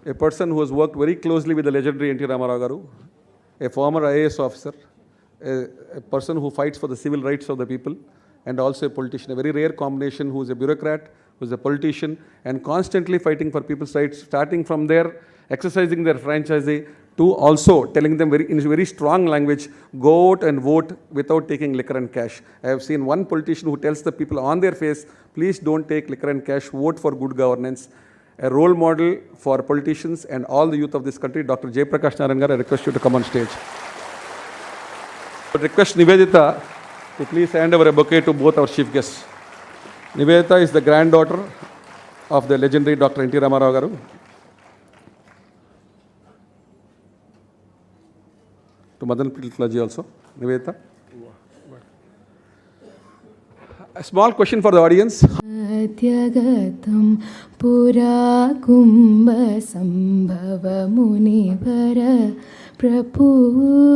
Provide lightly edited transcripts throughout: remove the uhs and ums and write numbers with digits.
a person who has worked very closely with the legendary N.T. Ramarao Garu, a former IAS officer, a person who fights for the civil rights of the people, and also a politician, a very rare combination who is a bureaucrat, who is a politician, and constantly fighting for people's rights, starting from their exercising their franchise to also telling them in very strong language, go out and vote without taking liquor and cash. I have seen one politician who tells the people on their face, please don't take liquor and cash, vote for good governance. A role model for politicians and all the youth of this country, Dr. Jayaprakash Narayan, I request you to come on stage. I request Nivedita to please hand over a bouquet to both our chief guests. Nivedita is the granddaughter of the legendary Dr. N.T. Ramarao Garu. To Madan Pitlaji also, Nivedita. A small question for the audience. Atyagatam pura kumbha sambhava munivara prapujitam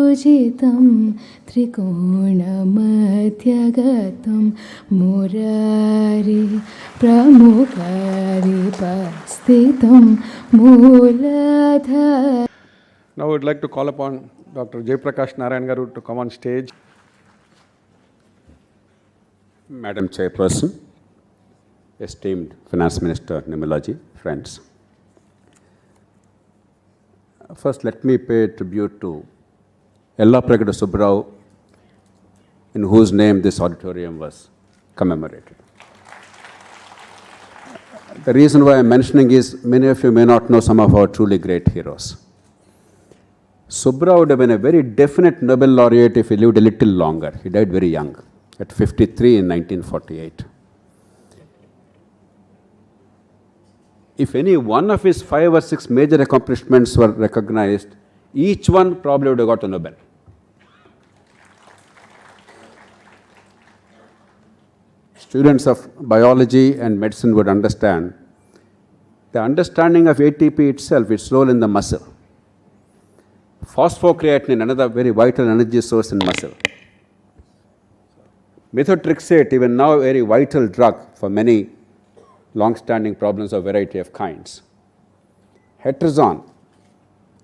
trikona madhyagatam murari pramukari pastitam muladhara. Now I would like to call upon Dr. Jayaprakash Narayan Garu to come on stage. Madam Chairperson, esteemed Finance Minister Nirmalaji, friends. First, let me pay tribute to Jayaprakash Subbarao, in whose name this auditorium was commemorated. The reason why I'm mentioning is many of you may not know some of our truly great heroes. Subbarao would have been a very definite Nobel laureate if he lived a little longer. He died very young, at 53 in 1948. If any one of his 5 or 6 major accomplishments were recognized, each one probably would have got a Nobel. Students of biology and medicine would understand the understanding of ATP itself, its role in the muscle. Phosphocreatine, another very vital energy source in muscle. Methotrexate, even now a very vital drug for many long-standing problems of variety of kinds. Hetrazon,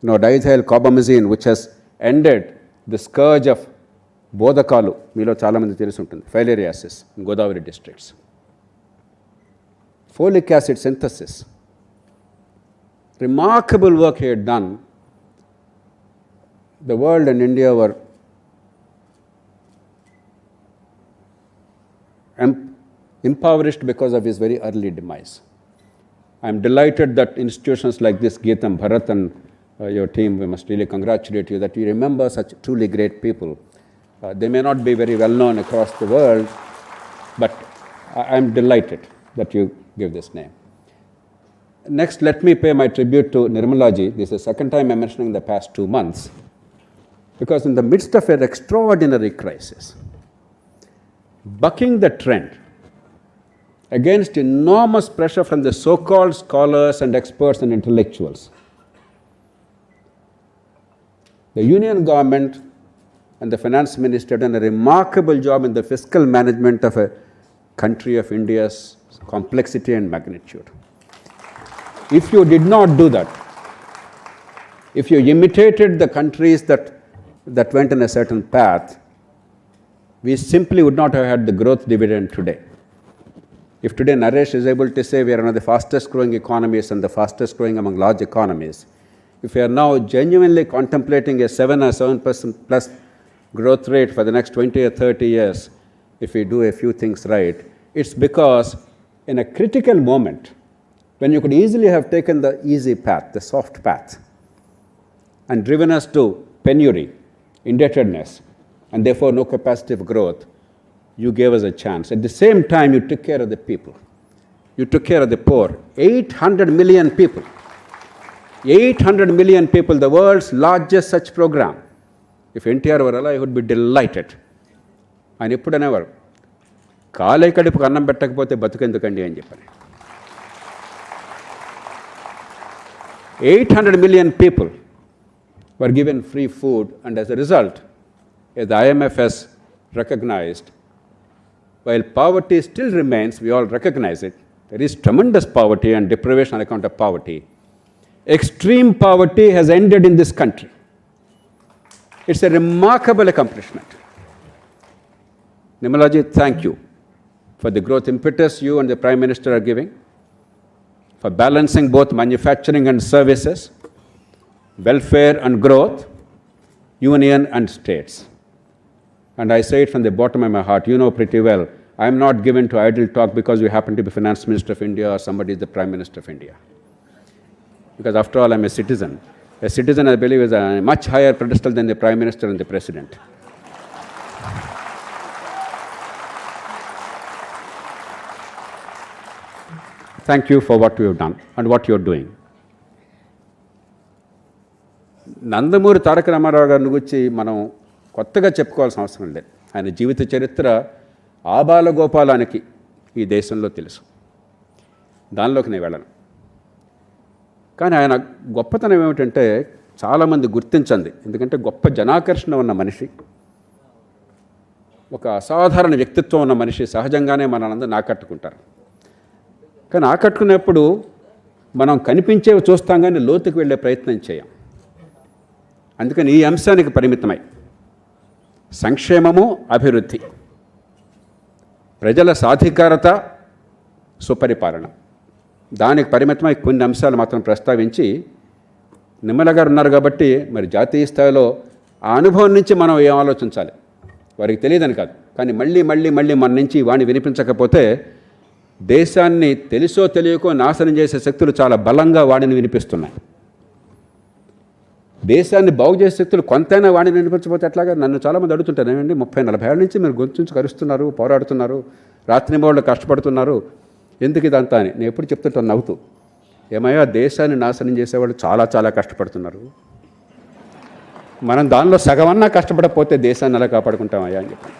diethyl carbamazine, which has ended the scourge of Bodakalu, Milo Chalamandi Tirisuntan, filariasis in Godavari districts. Folic acid synthesis. Remarkable work he had done. The world and India were impoverished because of his very early demise. I am delighted that institutions like this, Geetam, Bharat and your team, we must really congratulate you that you remember such truly great people. They may not be very well known across the world, but I am delighted that you give this name. Next, let me pay my tribute to Nirmalaji. This is the second time I am mentioning in the past 2 months. Because in the midst of an extraordinary crisis, bucking the trend against enormous pressure from the so-called scholars and experts and intellectuals, the union government and the finance minister have done a remarkable job in the fiscal management of a country of India's complexity and magnitude. If you did not do that, if you imitated the countries that went in a certain path, we simply would not have had the growth dividend today. If today Naresh is able to say we are one of the fastest growing economies and the fastest growing among large economies, if we are now genuinely contemplating a 7 or 7% plus growth rate for the next 20 or 30 years, if we do a few things right, it's because in a critical moment, when you could easily have taken the easy path, the soft path, and driven us to penury, indebtedness, and therefore no capacity of growth, you gave us a chance. At the same time, you took care of the people. You took care of the poor. 800 million people. 800 million people, the world's largest such program. If NTR were alive, he would be delighted. And ippudanevaru కాలే కడుపుకు అన్నం పెట్టకపోతే బతుకెందుకండి అని చెప్పని. 800 million people were given free food, and as a result, as the IMF has recognized, while poverty still remains, we all recognize it, there is tremendous poverty and deprivation on account of poverty. extreme poverty has ended in this country. It's a remarkable accomplishment. Nimalaji, thank you for the growth impetus you and the Prime Minister are giving, for balancing both manufacturing and services, welfare and growth, union and states. And I say it from the bottom of my heart, you know pretty well, I am not given to idle talk because you happen to be Finance Minister of India or somebody is the Prime Minister of India. Because after all, I am a citizen. A citizen, I believe, is a much higher pedestal than the Prime Minister and the President. Thank you for what you have done and what you are doing. Nandamuri Taraka Ramarao గారిని గురించి మనం కొత్తగా చెప్పుకోవాల్సిన అవసరం లేదు. ఆయన జీవిత చరిత్ర ఆబాలగోపాలానికి ఈ దేశంలో తెలుసు. దానిలోకి నేను వెళ్ళను. కానీ ఆయన గొప్పతనం ఏమిటంటే చాలామంది గుర్తించండి. ఎందుకంటే గొప్ప జనాకర్షణ ఉన్న మనిషి, ఒక అసాధారణ వ్యక్తిత్వం ఉన్న మనిషి సహజంగానే మనందరూ ఆకట్టుకుంటారు. కానీ ఆకట్టుకునేప్పుడు మనం కనిపించేవి చూస్తాం కానీ లోతుకు వెళ్ళే ప్రయత్నం చేయం. అందుకని ఈ అంశానికి పరిమితమై సంక్షేమము, అభివృద్ధి, ప్రజల సాధికారత, సుపరిపాలన, దానికి పరిమితమై కొన్ని అంశాలు మాత్రం ప్రస్తావించి, నిమ్మల గారు ఉన్నారు కాబట్టి మరి జాతీయ స్థాయిలో ఆ అనుభవం నుంచి మనం ఏం ఆలోచించాలి, వారికి తెలియదని కాదు, కానీ మళ్ళీ మళ్ళీ మళ్ళీ మన నుంచి వాణ్ణి వినిపించకపోతే దేశాన్ని తెలుసో తెలియకో నాశనం చేసే శక్తులు చాలా బలంగా వాడిని వినిపిస్తున్నాయి. దేశాన్ని బాగు చేసే శక్తులు కొంతైనా వాడిని వినిపించకపోతే ఎట్లాగా? నన్ను చాలామంది అడుగుతుంటారు, ఏమండి 30-40 ఏళ్ళ నుంచి మీరు గొంతు నుంచి కరుస్తున్నారు, పోరాడుతున్నారు, రాత్రింబవళ్ళు కష్టపడుతున్నారు, ఎందుకు ఇదంతా అని. నేను ఎప్పుడు చెప్తుంటాను నవ్వుతూ, ఏమయ్యా దేశాన్ని నాశనం చేసేవాళ్ళు చాలా చాలా కష్టపడుతున్నారు, మనం దానిలో సగమన్నా కష్టపడకపోతే దేశాన్ని ఎలా కాపాడుకుంటామయ్యా అని చెప్పి.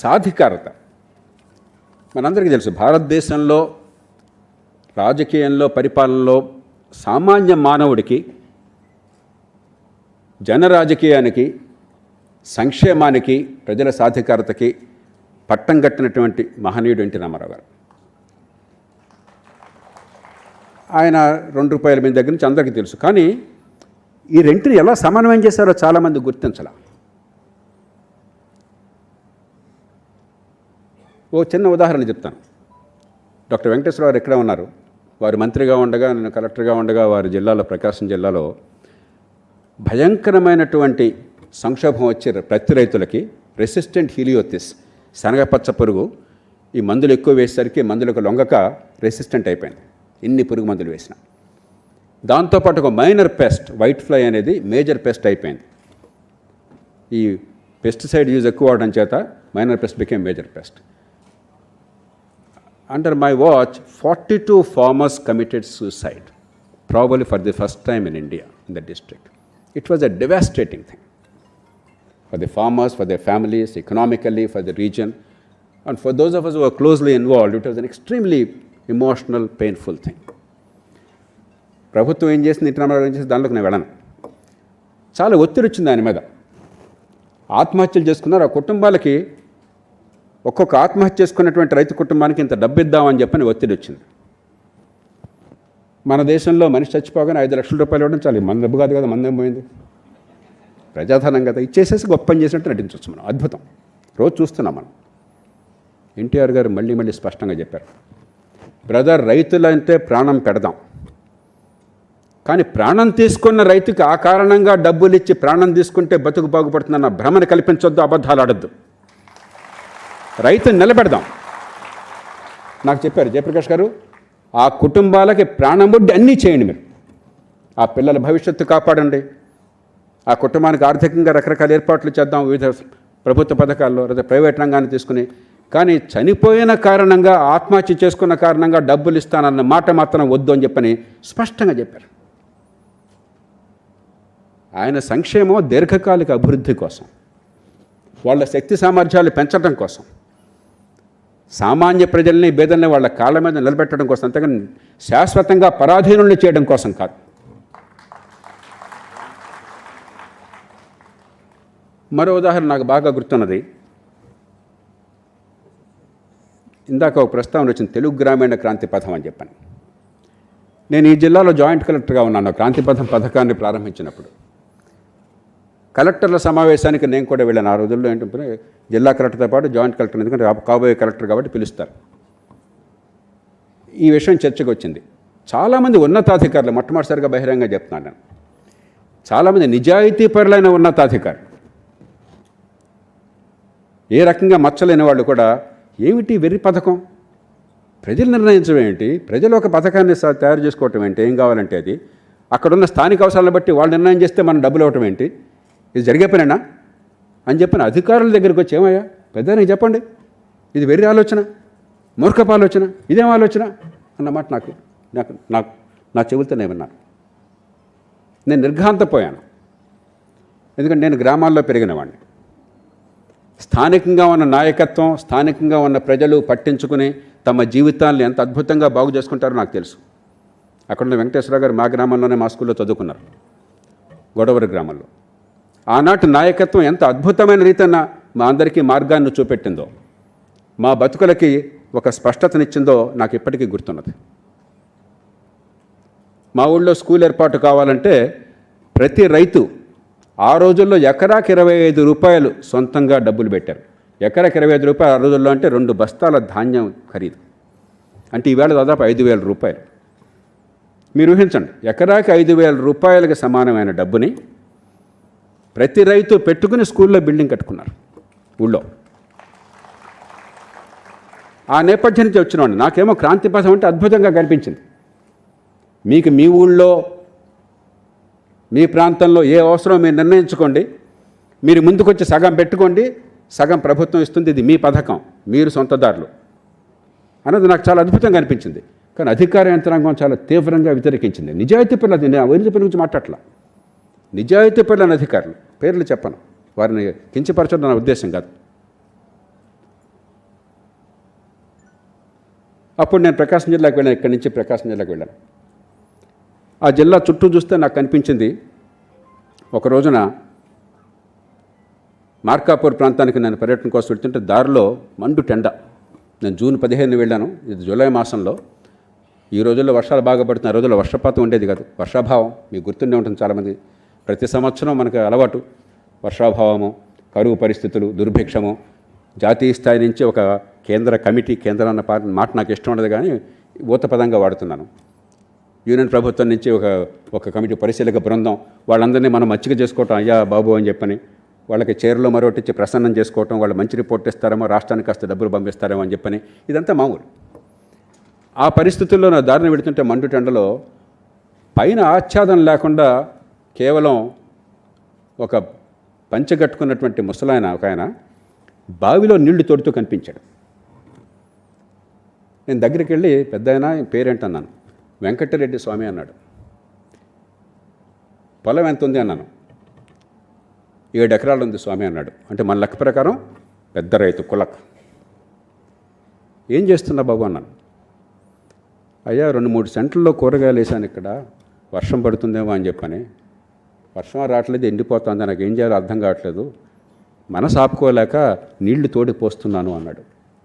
సాధికారత మనందరికీ తెలుసు. భారతదేశంలో రాజకీయంలో, పరిపాలనలో సామాన్య మానవుడికి, జనరాజకీయానికి, సంక్షేమానికి, ప్రజల సాధికారతకి పట్టం కట్టినటువంటి మహనీయుడు ఎన్టీ రామారావు గారు. ఆయన 2 రూపాయల మీ దగ్గర నుంచి అందరికీ తెలుసు. కానీ ఈ రెంటిని ఎలా సమన్వయం చేశారో చాలామంది గుర్తించాల. ఓ చిన్న ఉదాహరణ చెప్తాను. డాక్టర్ వెంకటేశ్వర గారు ఎక్కడ ఉన్నారు, వారు మంత్రిగా ఉండగా, నేను కలెక్టర్గా ఉండగా వారి జిల్లాలో, ప్రకాశం జిల్లాలో భయంకరమైనటువంటి సంక్షోభం వచ్చే ప్రతి రైతులకి రెసిస్టెంట్ హీలియోథిస్, శనగపచ్చ పురుగు, ఈ మందులు ఎక్కువ వేసేసరికి మందులకు లొంగక రెసిస్టెంట్ అయిపోయింది, ఇన్ని పురుగు మందులు వేసిన. దాంతోపాటు ఒక మైనర్ పెస్ట్, వైట్ ఫ్లై అనేది మేజర్ పెస్ట్ అయిపోయింది. ఈ పెస్టిసైడ్ యూజ్ ఎక్కువ అవడం చేత minor pest became major pest. Under my watch, 42 farmers committed suicide, probably for the first time in India, in the district. It was a devastating thing for the farmers, for their families, economically, for the region. And for those of us who were closely involved, it was an extremely emotional, painful thing. ప్రభుత్వం ఏం చేసింది, internal ఏం చేసింది, దానిలోకి నేను వెళ్ళను. చాలా ఒత్తిడి వచ్చింది ఆయన మీద. ఆత్మహత్యలు చేసుకున్నారు. ఆ కుటుంబాలకి, ఒక్కొక్క ఆత్మహత్య చేసుకున్నటువంటి రైతు కుటుంబానికి ఇంత డబ్బు ఇద్దామని చెప్పని ఒత్తిడి వచ్చింది. మన దేశంలో మనిషి చచ్చిపోగానే 5 లక్షల రూపాయలు ఇవ్వడం చాలు. మన డబ్బు కాదు కదా, మందేం పోయింది, ప్రజాధనం కదా, ఇచ్చేసేసి గొప్ప పని చేసినట్టు నటించవచ్చు మనం. అద్భుతం, రోజు చూస్తున్నాం మనం. ఎన్టీఆర్ గారు మళ్ళీ మళ్ళీ స్పష్టంగా చెప్పారు, బ్రదర్, రైతులంటే ప్రాణం పెడదాం, కానీ ప్రాణం తీసుకున్న రైతుకి ఆ కారణంగా డబ్బులు ఇచ్చి ప్రాణం తీసుకుంటే బతుకు బాగుపడుతుందన్న భ్రమను కల్పించొద్దు, అబద్ధాలు ఆడొద్దు, రైతుని నిలబెడదాం. నాకు చెప్పారు జయప్రకాష్ గారు, ఆ కుటుంబాలకి ప్రాణం వడ్డీ అన్నీ చేయండి మీరు, ఆ పిల్లల భవిష్యత్తు కాపాడండి, ఆ కుటుంబానికి ఆర్థికంగా రకరకాల ఏర్పాట్లు చేద్దాం, వివిధ ప్రభుత్వ పథకాల్లో లేదా ప్రైవేట్ రంగాన్ని తీసుకుని, కానీ చనిపోయిన కారణంగా, ఆత్మహత్య చేసుకున్న కారణంగా డబ్బులు ఇస్తానన్న మాట మాత్రం వద్దు అని చెప్పని స్పష్టంగా చెప్పారు. ఆయన సంక్షేమం దీర్ఘకాలిక అభివృద్ధి కోసం, వాళ్ళ శక్తి సామర్థ్యాలు పెంచడం కోసం, సామాన్య ప్రజల్ని, పేదల్ని వాళ్ళ కాళ్ళ మీద నిలబెట్టడం కోసం, అంతేగాని శాశ్వతంగా పరాధీనుల్ని చేయడం కోసం కాదు. మరో ఉదాహరణ నాకు బాగా గుర్తున్నది. ఇందాక ఒక ప్రస్తావన వచ్చింది, తెలుగు గ్రామీణ క్రాంతి పథం అని చెప్పాను. నేను ఈ జిల్లాలో జాయింట్ కలెక్టర్గా ఉన్నాను క్రాంతి పథం పథకాన్ని ప్రారంభించినప్పుడు. కలెక్టర్ల సమావేశానికి నేను కూడా వెళ్ళాను. ఆ రోజుల్లో ఏంటంటే జిల్లా కలెక్టర్తో పాటు జాయింట్ కలెక్టర్, ఎందుకంటే కాబోయే కలెక్టర్ కాబట్టి పిలుస్తారు. ఈ విషయం చర్చకు వచ్చింది. చాలామంది ఉన్నతాధికారులు, మొట్టమొదటిసారిగా బహిరంగంగా చెప్తున్నాను నేను, చాలామంది నిజాయితీపరులైన ఉన్నతాధికారులు, ఏ రకంగా మచ్చలేని వాళ్ళు కూడా, ఏమిటి వెర్రి పథకం, ప్రజలు నిర్ణయించడం ఏంటి, ప్రజలు ఒక పథకాన్ని తయారు చేసుకోవటం ఏంటి, ఏం కావాలంటే అది, అక్కడున్న స్థానిక అవసరాలను బట్టి వాళ్ళు నిర్ణయం చేస్తే మనం డబ్బులు ఇవ్వటం ఏంటి, ఇది జరిగే పనేనా అని చెప్పిన అధికారుల దగ్గరికి వచ్చి, ఏమయ్యా పెద్ద నీకు చెప్పండి, ఇది వెర్రి ఆలోచన, మూర్ఖపు ఆలోచన, ఇదేం ఆలోచన అన్నమాట నాకు నాకు నాకు నా చెబుతూనే విన్నాను. నేను నిర్ఘాంతపోయాను. ఎందుకంటే నేను గ్రామాల్లో పెరిగినవాడిని. స్థానికంగా ఉన్న నాయకత్వం, స్థానికంగా ఉన్న ప్రజలు పట్టించుకుని తమ జీవితాన్ని ఎంత అద్భుతంగా బాగు చేసుకుంటారో నాకు తెలుసు. అక్కడున్న వెంకటేశ్వరరావు గారు మా గ్రామంలోనే మా స్కూల్లో చదువుకున్నారు, గొడవరి గ్రామంలో. ఆనాటి నాయకత్వం ఎంత అద్భుతమైన రీతిన మా అందరికీ మార్గాన్ని చూపెట్టిందో, మా బతుకులకి ఒక స్పష్టతనిచ్చిందో నాకు ఇప్పటికీ గుర్తున్నది. మా ఊళ్ళో స్కూల్ ఏర్పాటు కావాలంటే ప్రతి రైతు ఆ రోజుల్లో ఎకరాకి 25 రూపాయలు సొంతంగా డబ్బులు పెట్టారు. ఎకరాకి 25 రూపాయలు ఆ రోజుల్లో అంటే 2 బస్తాల ధాన్యం ఖరీదు. అంటే ఈవేళ దాదాపు 5,000 రూపాయలు. మీరు ఊహించండి, ఎకరాకి 5,000 రూపాయలకి సమానమైన డబ్బుని ప్రతి రైతు పెట్టుకుని స్కూల్లో బిల్డింగ్ కట్టుకున్నారు ఊళ్ళో. ఆ నేపథ్యం నుంచి వచ్చినవాడిని. నాకేమో క్రాంతి పథం అంటే అద్భుతంగా కనిపించింది. మీకు మీ ఊళ్ళో, మీ ప్రాంతంలో ఏ అవసరం మీరు నిర్ణయించుకోండి, మీరు ముందుకొచ్చి సగం పెట్టుకోండి, సగం ప్రభుత్వం ఇస్తుంది, ఇది మీ పథకం, మీరు సొంతదారులు అన్నది నాకు చాలా అద్భుతంగా అనిపించింది. కానీ అధికార యంత్రాంగం చాలా తీవ్రంగా వ్యతిరేకించింది. నిజాయితీ పనులు, నేను అవినీతి పనుల గురించి మాట్లాడలా, నిజాయితీ పనుల అధికారులు, పేర్లు చెప్పను, వారిని కించపరచడం నా ఉద్దేశం కాదు. అప్పుడు నేను ప్రకాశం జిల్లాకు వెళ్ళాను. ఇక్కడి నుంచి ప్రకాశం జిల్లాకు వెళ్ళాను. ఆ జిల్లా చుట్టూ చూస్తే నాకు కనిపించింది, ఒక రోజున మార్కాపూర్ ప్రాంతానికి నేను పర్యటన కోసం వెళ్తుంటే దారిలో మండు టెండ. నేను జూన్ 15 వెళ్ళాను, ఇది జూలై మాసంలో. ఈ రోజుల్లో వర్షాలు బాగా పడుతున్నాయి, ఆ రోజుల్లో వర్షపాతం ఉండేది కాదు, వర్షాభావం మీకు గుర్తుండే ఉంటుంది చాలామంది. ప్రతి సంవత్సరం మనకు అలవాటు వర్షాభావము, కరువు పరిస్థితులు, దుర్భిక్షము. జాతీయ స్థాయి నుంచి ఒక కేంద్ర కమిటీ, కేంద్ర అన్న మాట నాకు ఇష్టం ఉండదు కానీ ఊతపదంగా వాడుతున్నాను. యూనియన్ ప్రభుత్వం నుంచి ఒక కమిటీ, పరిశీలక బృందం, వాళ్ళందరినీ మనం మచ్చిక చేసుకోవటం, అయ్యా బాబు అని చెప్పని వాళ్ళకి చీరలో మరొకటి ప్రసన్నం చేసుకోవటం, వాళ్ళు మంచి రిపోర్ట్ ఇస్తారేమో, రాష్ట్రానికి కాస్త డబ్బులు పంపిస్తారేమో అని చెప్పని, ఇదంతా మామూలు. ఆ పరిస్థితుల్లో నా దారిని వెళుతుంటే మండు టెండలో పైన ఆచ్ఛాదం లేకుండా కేవలం ఒక పంచగట్టుకున్నటువంటి ముసలాయన, ఒక ఆయన బావిలో నీళ్లు తోడుతూ కనిపించాడు. నేను దగ్గరికి వెళ్ళి, పెద్ద ఆయన పేరేంటన్నాను. వెంకటరెడ్డి స్వామి అన్నాడు. పొలం ఎంత ఉంది అన్నాను. 7 ఎకరాలు ఉంది స్వామి అన్నాడు. అంటే మన లెక్క ప్రకారం పెద్ద రైతు, కులక్. ఏం చేస్తున్నా బాబు అన్నాను. అయ్యా 2-3 సెంట్లలో కూరగాయలు వేసాను, ఇక్కడ వర్షం పడుతుందేమో అని చెప్పని, వర్షం రావట్లేదు, ఎండిపోతుంది, నాకు ఏం చేయాలో అర్థం కావట్లేదు, మనసు ఆపుకోలేక నీళ్లు తోడి పోస్తున్నాను అన్నాడు.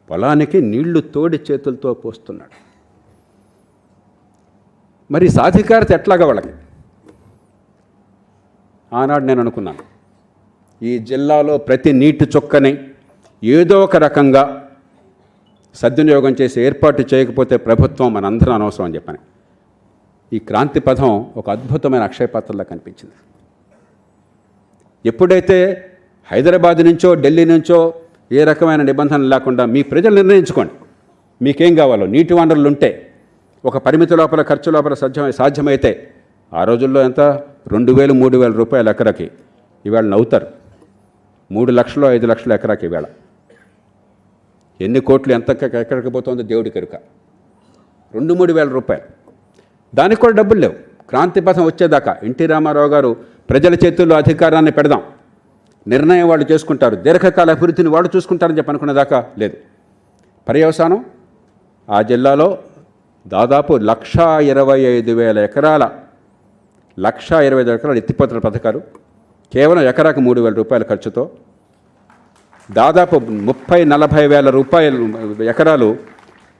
పొలానికి నీళ్లు తోడి చేతులతో పోస్తున్నాడు. మరి సాధికారత ఎట్లాగా వాళ్ళకి? ఆనాడు నేను అనుకున్నాను, ఈ జిల్లాలో ప్రతి నీటి చుక్కని ఏదో ఒక రకంగా సద్వినియోగం చేసి ఏర్పాటు చేయకపోతే ప్రభుత్వం మనందరం అనవసరం అని చెప్పని, ఈ క్రాంతి పథం ఒక అద్భుతమైన అక్షయపాత్రలా కనిపించింది. ఎప్పుడైతే హైదరాబాద్ నుంచో ఢిల్లీ నుంచో ఏ రకమైన నిబంధనలు లేకుండా మీ ప్రజలు నిర్ణయించుకోండి, మీకేం కావాలో, నీటి వనరులు ఉంటే ఒక పరిమితి లోపల, ఖర్చు లోపల సాధ్యమైతే, ఆ రోజుల్లో ఎంత 2,000-3,000 రూపాయలు ఎకరాకి, ఇవాళ నవ్వుతారు. 3 లక్షలు 5 లక్షలు ఎకరాకి ఇవాళ. ఎన్ని కోట్లు ఎంత ఎక్కడికి పోతుందో దేవుడికి ఎరుక. 2-3 వేల రూపాయలు, దానికి కూడా డబ్బులు లేవు. క్రాంతి పథం వచ్చేదాకా ఎన్టీ రామారావు గారు ప్రజల చేతుల్లో అధికారాన్ని పెడదాం, నిర్ణయం వాళ్ళు చేసుకుంటారు, దీర్ఘకాల అభివృద్ధిని వాళ్ళు చూసుకుంటారని చెప్పి అనుకునేదాకా లేదు. పర్యవసానం ఆ జిల్లాలో దాదాపు 1,25,000 ఎకరాల 1,25,000 ఎకరాల ఎత్తిపోతల పథకాలు కేవలం ఎకరాకు 3,000 రూపాయల ఖర్చుతో దాదాపు 30-40 వేల ఎకరాలు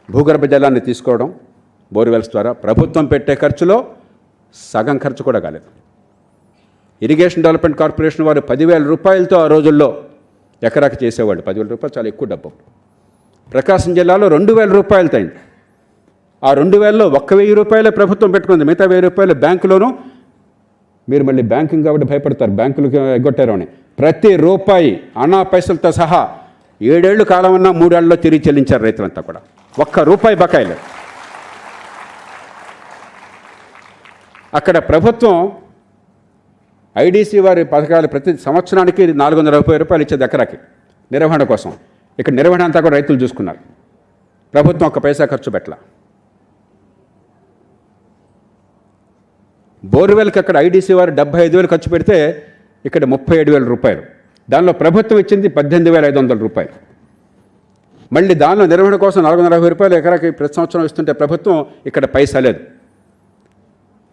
భూగర్భ జలాన్ని తీసుకోవడం బోర్వెల్స్ ద్వారా ప్రభుత్వం పెట్టే ఖర్చులో సగం ఖర్చు కూడా కాలేదు. ఇరిగేషన్ డెవలప్మెంట్ కార్పొరేషన్ వారు 10,000 రూపాయలతో ఆ రోజుల్లో ఎకరాకి చేసేవాళ్ళు. 10,000 రూపాయలు చాలా ఎక్కువ డబ్బు. ప్రకాశం జిల్లాలో 2,000 రూపాయలతో అయింది. ఆ 2,000లో 1,000 రూపాయలే ప్రభుత్వం పెట్టుకుంది, మిగతా 1,000 రూపాయలు బ్యాంకులోనూ. మీరు మళ్ళీ బ్యాంకింగ్ కాబట్టి భయపడతారు, బ్యాంకులకు ఎగ్గొట్టారు అని. ప్రతి రూపాయి అనా పైసలతో సహా 7 ఏళ్ళు కాలం ఉన్నా 3 ఏళ్లలో తిరిగి చెల్లించారు రైతులంతా కూడా. 1 రూపాయి బకాయిలు. అక్కడ ప్రభుత్వం ఐడీసీ వారి పథకాలు ప్రతి సంవత్సరానికి 430 రూపాయలు ఇచ్చేది ఎకరాకి నిర్వహణ కోసం. ఇక్కడ నిర్వహణ అంతా కూడా రైతులు చూసుకున్నారు. ప్రభుత్వం 1 పైసా ఖర్చు పెట్టలా. బోర్వెల్కి అక్కడ ఐడీసీ వారు 75,000 ఖర్చు పెడితే ఇక్కడ 37,000 రూపాయలు. దానిలో ప్రభుత్వం ఇచ్చింది 18,500 రూపాయలు. మళ్ళీ దానిలో నిర్వహణ కోసం 440 రూపాయలు ఎకరాకి ప్రతి సంవత్సరం ఇస్తుంటే ప్రభుత్వం ఇక్కడ పైసా లేదు.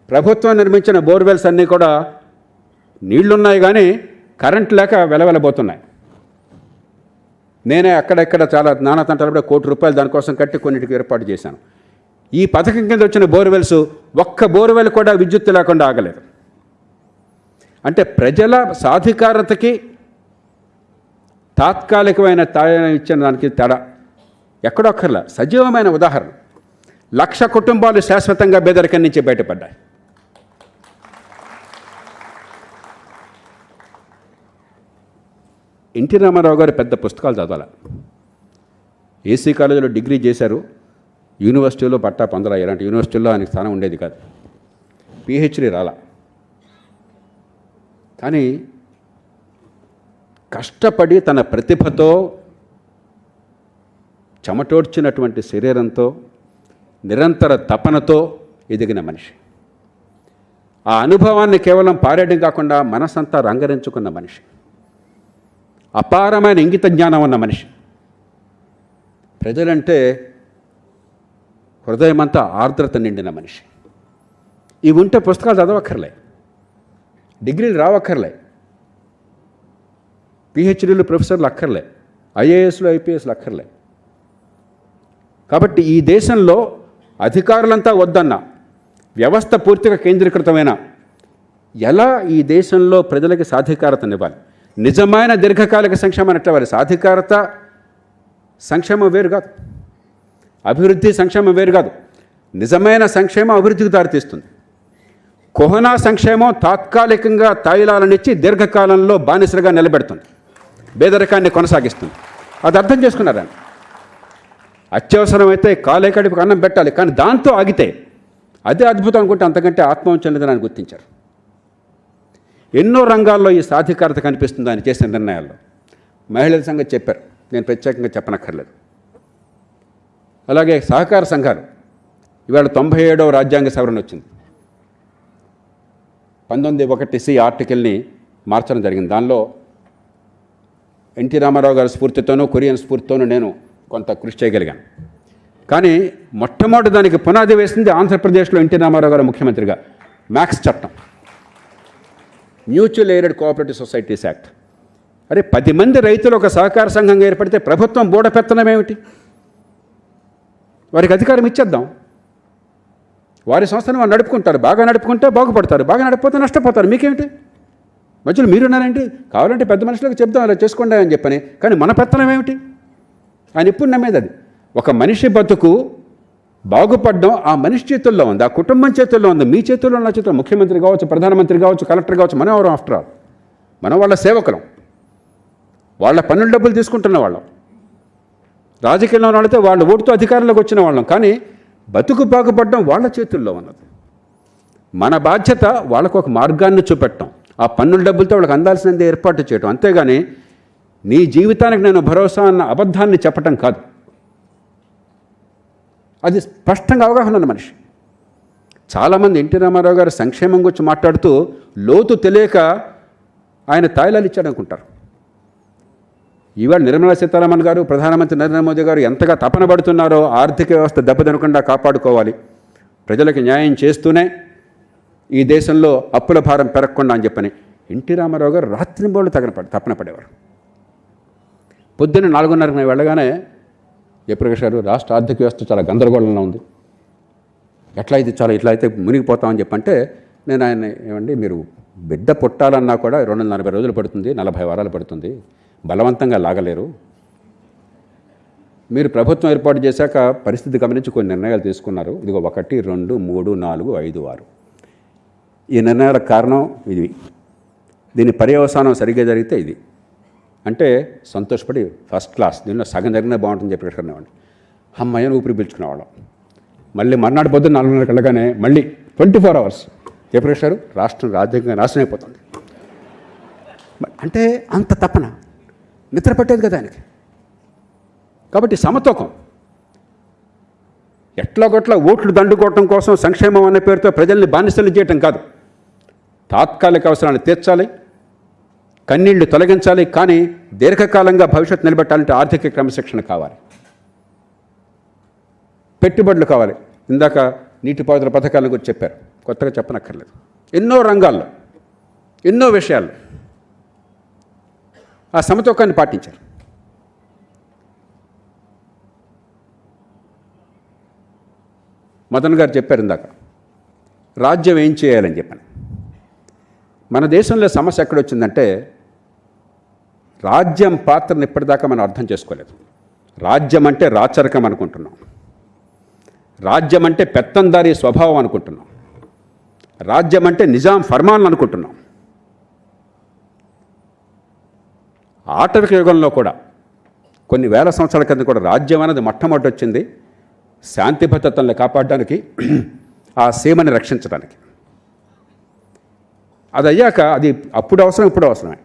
ప్రభుత్వం నిర్మించిన బోర్వెల్స్ అన్నీ కూడా నీళ్లున్నాయి కానీ కరెంట్ లేక వెలవెలబోతున్నాయి. నేనే అక్కడెక్కడ చాలా నానాతంటాలు కూడా 1 కోటి రూపాయలు దానికోసం కట్టి కొన్నిటికి ఏర్పాటు చేశాను. ఈ పథకం కింద వచ్చిన బోర్వెల్స్ 1 బోర్వెల్ కూడా విద్యుత్తు లేకుండా ఆగలేదు. అంటే ప్రజల సాధికారతకి తాత్కాలికమైన ఇచ్చిన దానికి తేడా ఎక్కడొక్కర్లా. సజీవమైన ఉదాహరణ. 1,00,000 కుటుంబాలు శాశ్వతంగా పేదరికం నుంచి బయటపడ్డాయి. ఎన్టీ రామారావు గారు పెద్ద పుస్తకాలు చదవాలి. ఏసీ కాలేజీలో డిగ్రీ చేశారు, యూనివర్సిటీలో పట్టా పొందలా. ఇలాంటి యూనివర్సిటీల్లో ఆయనకి స్థానం ఉండేది కాదు. పిహెచ్డి రాలా. కానీ కష్టపడి తన ప్రతిభతో, చెమటోడ్చినటువంటి శరీరంతో, నిరంతర తపనతో ఎదిగిన మనిషి. ఆ అనుభవాన్ని కేవలం పారేయడం కాకుండా మనసంతా రంగరించుకున్న మనిషి. అపారమైన ఇంగిత జ్ఞానం ఉన్న మనిషి. ప్రజలంటే హృదయమంతా ఆర్ద్రత నిండిన మనిషి. ఇవి ఉంటే పుస్తకాలు చదవక్కర్లే, డిగ్రీలు రావక్కర్లే, పిహెచ్డీలు ప్రొఫెసర్లు అక్కర్లే, ఐఏఎస్లు ఐపీఎస్లు అక్కర్లే. కాబట్టి ఈ దేశంలో అధికారులంతా వద్దన్న వ్యవస్థ పూర్తిగా కేంద్రీకృతమైన ఎలా ఈ దేశంలో ప్రజలకి సాధికారతనివ్వాలి, నిజమైన దీర్ఘకాలిక సంక్షేమం ఎట్లా ఇవ్వాలి. సాధికారత సంక్షేమం వేరు కాదు, అభివృద్ధి సంక్షేమం వేరు కాదు. నిజమైన సంక్షేమం అభివృద్ధికి దారితీస్తుంది. కుహనా సంక్షేమం తాత్కాలికంగా తాయిలాలనిచ్చి దీర్ఘకాలంలో బానిసలుగా నిలబెడుతుంది, పేదరికాన్ని కొనసాగిస్తుంది. అది అర్థం చేసుకున్నారా? అత్యవసరమైతే కాలే కడుపుకి అన్నం పెట్టాలి, కానీ దాంతో ఆగితే అదే అద్భుతం అనుకుంటే అంతకంటే ఆత్మవంచన లేదని గుర్తించారు. ఎన్నో రంగాల్లో ఈ సాధికారత కనిపిస్తుంది ఆయన చేసిన నిర్ణయాల్లో. మహిళల సంగతి చెప్పారు, నేను ప్రత్యేకంగా చెప్పనక్కర్లేదు. అలాగే సహకార సంఘాలు. ఇవాళ 97వ రాజ్యాంగ సవరణ వచ్చింది. 19(1)C ఆర్టికల్ని మార్చడం జరిగింది. దానిలో ఎన్టీ రామారావు గారి స్ఫూర్తితోనూ, కొరియన్ స్ఫూర్తితోనూ నేను కొంత కృషి చేయగలిగాను. కానీ మొట్టమొదటి దానికి పునాది వేసింది ఆంధ్రప్రదేశ్లో ఎన్టీ రామారావు గారు ముఖ్యమంత్రిగా మ్యాక్స్ చట్టం, mutual aided cooperative societies act. అరే 10 మంది రైతులు ఒక సహకార సంఘంగా ఏర్పడితే ప్రభుత్వం బూడపెత్తనం ఏమిటి? వారికి అధికారం ఇచ్చేద్దాం, వారి సంస్థను వారు నడుపుకుంటారు. బాగా నడుపుకుంటే బాగుపడతారు, బాగా నడకపోతే నష్టపోతారు. మీకేమిటి? మధ్యలో మీరున్నారేంటి? కావాలంటే పెద్ద మనుషులకు చెప్దాం అలా చేసుకోండి అని చెప్పని. కానీ మన పెత్తనం ఏమిటి? ఆయన ఎప్పుడు నమ్మేది అది. ఒక మనిషి బతుకు బాగుపడడం ఆ మనిషి చేతుల్లో ఉంది, ఆ కుటుంబం చేతుల్లో ఉంది. మీ చేతుల్లో, నా చేతుల్లో. ముఖ్యమంత్రి కావచ్చు, ప్రధానమంత్రి కావచ్చు, కలెక్టర్ కావచ్చు, మనం ఎవరు ఆఫ్టర్ ఆల్? మనం వాళ్ళ సేవకులం, వాళ్ళ పన్నుల డబ్బులు తీసుకుంటున్న వాళ్ళం. రాజకీయంలో వాళ్ళతో వాళ్ళు ఓటుతో అధికారంలోకి వచ్చిన వాళ్ళం. కానీ బతుకు బాగుపడడం వాళ్ళ చేతుల్లో ఉన్నది. మన బాధ్యత వాళ్ళకు ఒక మార్గాన్ని చూపెట్టడం, ఆ పన్నుల డబ్బులతో వాళ్ళకి అందాల్సినది ఏర్పాటు చేయడం. అంతేగాని నీ జీవితానికి నేను భరోసా అన్న అబద్ధాన్ని చెప్పటం కాదు. అది స్పష్టంగా అవగాహన ఉన్న మనిషి. చాలామంది ఎన్టీ రామారావు గారు సంక్షేమం గురించి మాట్లాడుతూ లోతు తెలియక ఆయన తాయిలాలు ఇచ్చాడు అనుకుంటారు. ఇవాళ నిర్మలా సీతారామన్ గారు, ప్రధానమంత్రి నరేంద్ర మోదీ గారు ఎంతగా తపన పడుతున్నారో ఆర్థిక వ్యవస్థ దెబ్బతినకుండా కాపాడుకోవాలి, ప్రజలకు న్యాయం చేస్తూనే ఈ దేశంలో అప్పుల భారం పెరగకుండా అని చెప్పని ఎన్టీ రామారావు గారు రాత్రింబోళ్ళు తపన పడేవారు. పొద్దున్న 4:30కి మేము వెళ్ళగానే జయప్రకాష్ గారు రాష్ట్ర ఆర్థిక వ్యవస్థ చాలా గందరగోళంలో ఉంది, ఎట్లా అయితే చాలా ఇట్లా అయితే మునిగిపోతామని చెప్పంటే నేను ఆయన ఏమండి మీరు బిడ్డ పుట్టాలన్నా కూడా 240 రోజులు పడుతుంది, 40 వారాలు పడుతుంది, బలవంతంగా లాగలేరు. మీరు ప్రభుత్వం ఏర్పాటు చేశాక పరిస్థితి గమనించి కొన్ని నిర్ణయాలు తీసుకున్నారు. ఇదిగో 1, 2, 3, 4, 5, 6 ఈ నిర్ణయాలకు కారణం ఇది, దీని పర్యవసానం సరిగ్గా జరిగితే ఇది అంటే సంతోషపడి ఫస్ట్ క్లాస్ దీనిలో సగం జరిగినా బాగుంటుందని చెప్పి పెట్టుకునేవాడిని. అమ్మాయిని ఊపిరి పీల్చుకునేవాళ్ళం. మళ్ళీ మర్నాడు పొద్దున్న 4:30 వెళ్ళగానే మళ్ళీ 24 hours చెప్పేశారు రాష్ట్రం రాజ్యాంగంగా నాశనం అయిపోతుంది. అంటే అంత తపన నిద్ర పట్టేది కదా ఆయనకి. కాబట్టి సమతూకం ఎట్లాగొట్లా ఓట్లు దండుకోవటం కోసం సంక్షేమం అనే పేరుతో ప్రజల్ని బానిసలు చేయటం కాదు, తాత్కాలిక అవసరాన్ని తీర్చాలి, కన్నీళ్లు తొలగించాలి, కానీ దీర్ఘకాలంగా భవిష్యత్తు నిలబెట్టాలంటే ఆర్థిక క్రమశిక్షణ కావాలి, పెట్టుబడులు కావాలి. ఇందాక నీటిపారుదల పథకాల గురించి చెప్పారు, కొత్తగా చెప్పనక్కర్లేదు. ఎన్నో రంగాల్లో ఎన్నో విషయాల్లో ఆ సమతూకాన్ని పాటించారు. మదన్ గారు చెప్పారు ఇందాక రాజ్యం ఏం చేయాలని చెప్పాను. మన దేశంలో సమస్య ఎక్కడొచ్చిందంటే రాజ్యం పాత్రను ఇప్పటిదాకా మనం అర్థం చేసుకోలేదు. రాజ్యం అంటే రాచరికం అనుకుంటున్నాం, రాజ్యం అంటే పెత్తందారీ స్వభావం అనుకుంటున్నాం, రాజ్యం అంటే నిజాం ఫర్మాన్లు అనుకుంటున్నాం. ఆటవిక యుగంలో కూడా కొన్ని వేల సంవత్సరాల కింద కూడా రాజ్యం అనేది మొట్టమొదటి వచ్చింది శాంతి భద్రతలను కాపాడడానికి, ఆ సీమని రక్షించడానికి. అది అయ్యాక అది అప్పుడు అవసరం, ఇప్పుడు అవసరమే.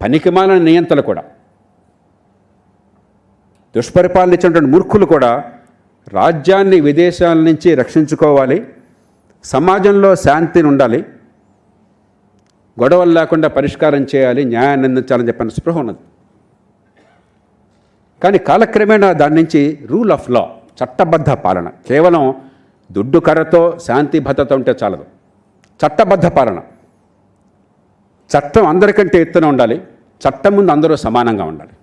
పనికిమాలిన నియంత్రణ కూడా, దుష్పరిపాలన ఇచ్చినటువంటి మూర్ఖులు కూడా రాజ్యాన్ని విదేశాల నుంచి రక్షించుకోవాలి, సమాజంలో శాంతిని ఉండాలి, గొడవలు లేకుండా పరిష్కారం చేయాలి, న్యాయాన్ని అందించాలని చెప్పిన స్పృహ ఉన్నది. కానీ కాలక్రమేణా దాని నుంచి రూల్ ఆఫ్ లా, చట్టబద్ధ పాలన, కేవలం దుడ్డు కర్రతో శాంతి భద్రత ఉంటే చాలదు. చట్టబద్ధ పాలన, చట్టం అందరికంటే ఎత్తున ఉండాలి, చట్టం ముందు అందరూ సమానంగా ఉండాలి.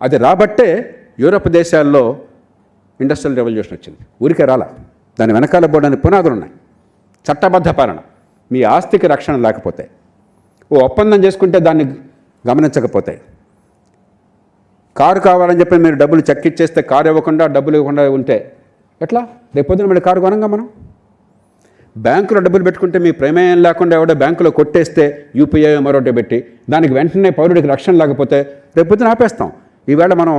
అది రాబట్టే యూరప్ దేశాల్లో ఇండస్ట్రియల్ రెవల్యూషన్ వచ్చింది. ఊరికే రాలా, దాని వెనకాల పోవడానికి పునాదులు ఉన్నాయి. చట్టబద్ధ పాలన, మీ ఆస్తికి రక్షణ లేకపోతే, ఓ ఒప్పందం చేసుకుంటే దాన్ని గమనించకపోతే, కారు కావాలని చెప్పి మీరు డబ్బులు చెక్ ఇచ్చేస్తే కారు ఇవ్వకుండా డబ్బులు ఇవ్వకుండా ఉంటే ఎట్లా? రేపొద్దున మళ్ళీ కారు కొనంగా మనం. బ్యాంకులో డబ్బులు పెట్టుకుంటే మీ ప్రమేయం లేకుండా ఎవడో బ్యాంకులో కొట్టేస్తే యూపీఐ మరొకటి పెట్టి దానికి వెంటనే పౌరుడికి రక్షణ లేకపోతే రేపొద్దున ఆపేస్తాం. ఈవేళ మనం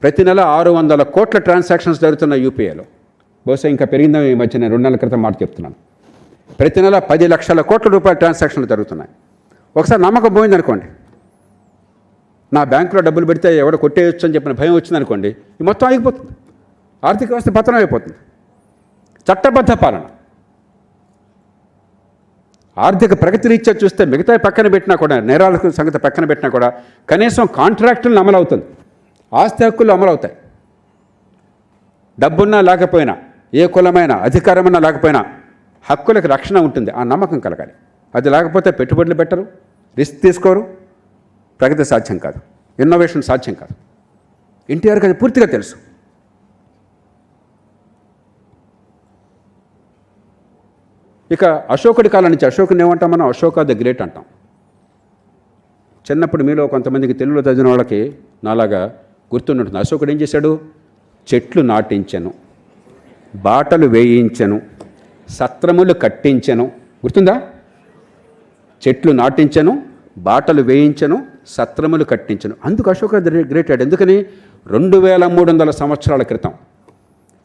ప్రతి నెల 600 కోట్ల ట్రాన్సాక్షన్స్ జరుగుతున్నాయి యూపీఐలో. బహుశా ఇంకా పెరిగిందని ఈ మధ్య నేను 2 నెలల క్రితం మాట చెప్తున్నాను. ప్రతి నెల 10 లక్షల కోట్ల రూపాయల ట్రాన్సాక్షన్లు జరుగుతున్నాయి. ఒకసారి నమ్మకం పోయిందనుకోండి, నా బ్యాంకులో డబ్బులు పెడితే ఎవడో కొట్టేయచ్చు అని చెప్పిన భయం వచ్చిందనుకోండి, ఈ మొత్తం ఆగిపోతుంది, ఆర్థిక వ్యవస్థ పతనం అయిపోతుంది. చట్టబద్ధ పాలన, ఆర్థిక ప్రగతి రీత్యా చూస్తే మిగతా పక్కన పెట్టినా కూడా, నేరాలకు సంగతి పక్కన పెట్టినా కూడా కనీసం కాంట్రాక్టులను అమలు అవుతుంది, ఆస్తి హక్కులు అమలు అవుతాయి. డబ్బున్నా లేకపోయినా, ఏ కులమైనా, అధికారమైనా లేకపోయినా హక్కులకు రక్షణ ఉంటుంది, ఆ నమ్మకం కలగాలి. అది లేకపోతే పెట్టుబడులు పెట్టరు, రిస్క్ తీసుకోరు, ప్రగతి సాధ్యం కాదు, ఇన్నోవేషన్ సాధ్యం కాదు. ఎన్టీఆర్కి అది పూర్తిగా తెలుసు. ఇక అశోకుడి కాలం నుంచి, అశోకుని ఏమంటాం మనం? అశోక ద గ్రేట్ అంటాం. చిన్నప్పుడు మీలో కొంతమందికి తెలుగులో చదివిన వాళ్ళకి నాలాగా గుర్తుంటుంది. అశోకుడు ఏం చేశాడు? చెట్లు నాటించెను, బాటలు వేయించెను, సత్రములు కట్టించెను. గుర్తుందా? చెట్లు నాటించెను, బాటలు వేయించెను, సత్రములు కట్టించెను. అందుకు అశోక గ్రేట్ అయ్యాడు. ఎందుకని? 2300 సంవత్సరాల క్రితం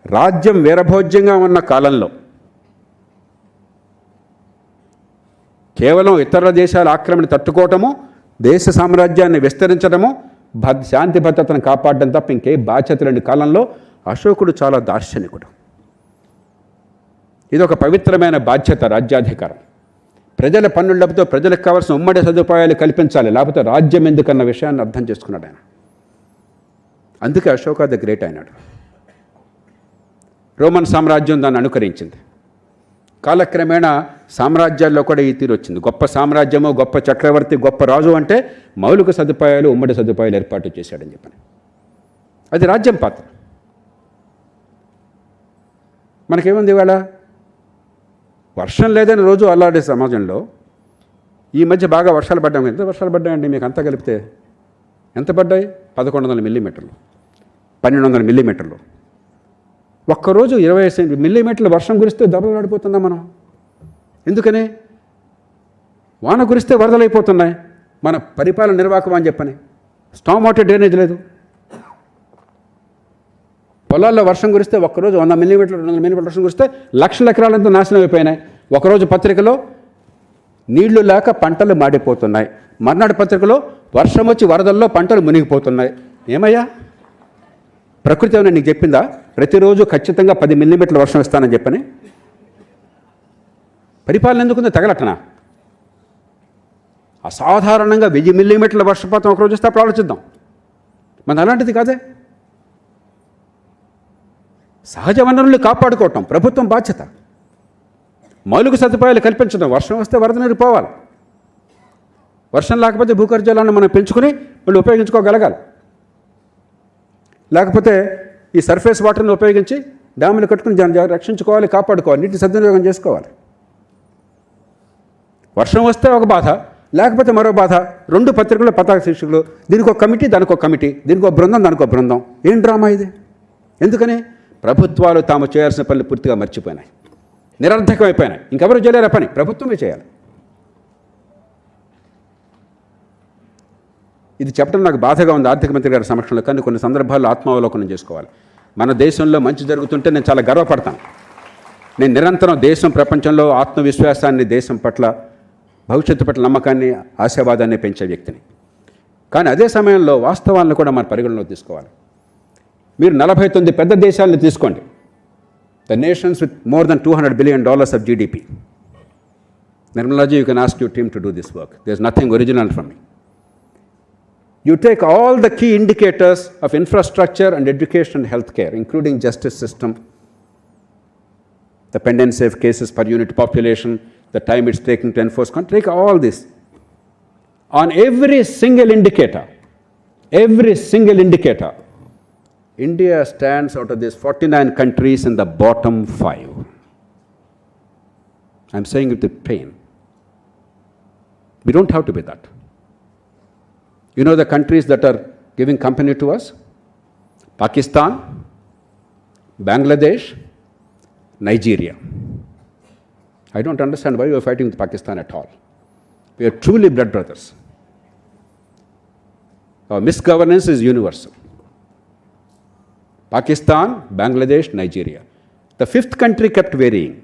రాజ్యం వీరభోజ్యంగా ఉన్న కాలంలో కేవలం ఇతర దేశాల ఆక్రమణ తట్టుకోవటము, దేశ సామ్రాజ్యాన్ని విస్తరించడము, శాంతి భద్రతను కాపాడడం తప్ప ఇంకే బాధ్యత లేని కాలంలో అశోకుడు చాలా దార్శనికుడు. ఇది ఒక పవిత్రమైన బాధ్యత, రాజ్యాధికారం. ప్రజల పన్నులతో ప్రజలకు కావాల్సిన ఉమ్మడి సదుపాయాలు కల్పించాలి, లేకపోతే రాజ్యం ఎందుకన్న విషయాన్ని అర్థం చేసుకున్నాడు ఆయన. అందుకే అశోక ద గ్రేట్ అయినాడు. రోమన్ సామ్రాజ్యం దాన్ని అనుకరించింది. కాలక్రమేణా సామ్రాజ్యాల్లో కూడా ఈ తీరు వచ్చింది. గొప్ప సామ్రాజ్యము, గొప్ప చక్రవర్తి, గొప్ప రాజు అంటే మౌలిక సదుపాయాలు, ఉమ్మడి సదుపాయాలు ఏర్పాటు చేశాడని చెప్పని. అది రాజ్యం పాత్ర. మనకేముంది ఇవాళ? వర్షం లేదని రోజు అల్లాడే సమాజంలో ఈ మధ్య బాగా వర్షాలు పడ్డాయి. ఎంత వర్షాలు పడ్డాయండి మీకు అంతా కలిపితే? ఎంత పడ్డాయి? 1100 మిల్లీమీటర్లు, 1200 మిల్లీమీటర్లు. ఒక్కరోజు 20 మిల్లీమీటర్ల వర్షం కురిస్తే దెబ్బలాడిపోతున్నాం మనం. ఎందుకని? వాన కురిస్తే వరదలైపోతున్నాయి. మన పరిపాలన నిర్వాహకం అని చెప్పని. స్టామ్ వాటర్ డ్రైనేజ్ లేదు. పొలాల్లో వర్షం కురిస్తే ఒక్కరోజు 100 మిల్లీమీటర్లు, 200 మిల్లీమీటర్ల వర్షం కురిస్తే లక్షల ఎకరాలంతా నాశనం అయిపోయినాయి. ఒకరోజు పత్రికలో నీళ్లు లేక పంటలు మాడిపోతున్నాయి, మర్నాడు పత్రికలో వర్షం వచ్చి వరదల్లో పంటలు మునిగిపోతున్నాయి. ఏమయ్యా, ప్రకృతి ఏమైనా నీకు చెప్పిందా ప్రతిరోజు ఖచ్చితంగా 10 మిల్లీమీటర్ల వర్షం ఇస్తానని చెప్పని? పరిపాలన ఎందుకుందో తగలటనా? అసాధారణంగా 1000 మిల్లీమీటర్ల వర్షపాతం ఒకరోజు వస్తే అప్పుడు ఆలోచిద్దాం. మన అలాంటిది కాదే. సహజ వనరుల్ని కాపాడుకోవటం ప్రభుత్వం బాధ్యత. మౌలిక సదుపాయాలు కల్పించడం. వర్షం వస్తే వరద నీరు పోవాలి. వర్షం లేకపోతే భూగర్జలాన్ని మనం పెంచుకుని వాళ్ళు ఉపయోగించుకోగలగాలి. లేకపోతే ఈ సర్ఫేస్ వాటర్ని ఉపయోగించి డ్యాములు కట్టుకుని రక్షించుకోవాలి, కాపాడుకోవాలి, నీటి సద్వినియోగం చేసుకోవాలి. వర్షం వస్తే ఒక బాధ, లేకపోతే మరో బాధ. 2 పత్రికలు పతాక శీర్షికలు. దీనికి ఒక కమిటీ, దానికి ఒక కమిటీ, దీనికి ఒక బృందం, దానికి ఒక బృందం. ఏం డ్రామా ఇది? ఎందుకని? ప్రభుత్వాలు తాము చేయాల్సిన పనులు పూర్తిగా మర్చిపోయినాయి, నిరర్థకమైపోయినాయి. ఇంకెవరు చేయలేరు పని, ప్రభుత్వమే చేయాలి. ఇది చెప్పడం నాకు బాధగా ఉంది ఆర్థిక మంత్రి గారి సమక్షంలో. కానీ కొన్ని సందర్భాల్లో ఆత్మావలోకనం చేసుకోవాలి. మన దేశంలో మంచి జరుగుతుంటే నేను చాలా గర్వపడతాను. నేను నిరంతరం దేశం, ప్రపంచంలో ఆత్మవిశ్వాసాన్ని, దేశం పట్ల, భవిష్యత్తు పట్ల నమ్మకాన్ని, ఆశావాదాన్ని పెంచే వ్యక్తిని. కానీ అదే సమయంలో వాస్తవాలను కూడా మన పరిగణలోకి తీసుకోవాలి. మీరు 49 పెద్ద దేశాలను తీసుకోండి. The nations with more than $200 billion of GDP. Nirmalaji, you can ask your team to do this work. There's nothing original from me. You take all the key indicators of infrastructure and education and healthcare, including justice system, the pendency of cases per unit population, the time it's taking to enforce control, take all this. On every single indicator, India stands out of these 49 countries in the bottom 5. I'm saying it with pain. We don't have to be that. You know the countries that are giving company to us? Pakistan, Bangladesh, Nigeria. I don't understand why you are fighting with Pakistan at all. We are truly blood brothers. Our misgovernance is universal. Pakistan, Bangladesh, Nigeria. The 5th country kept varying,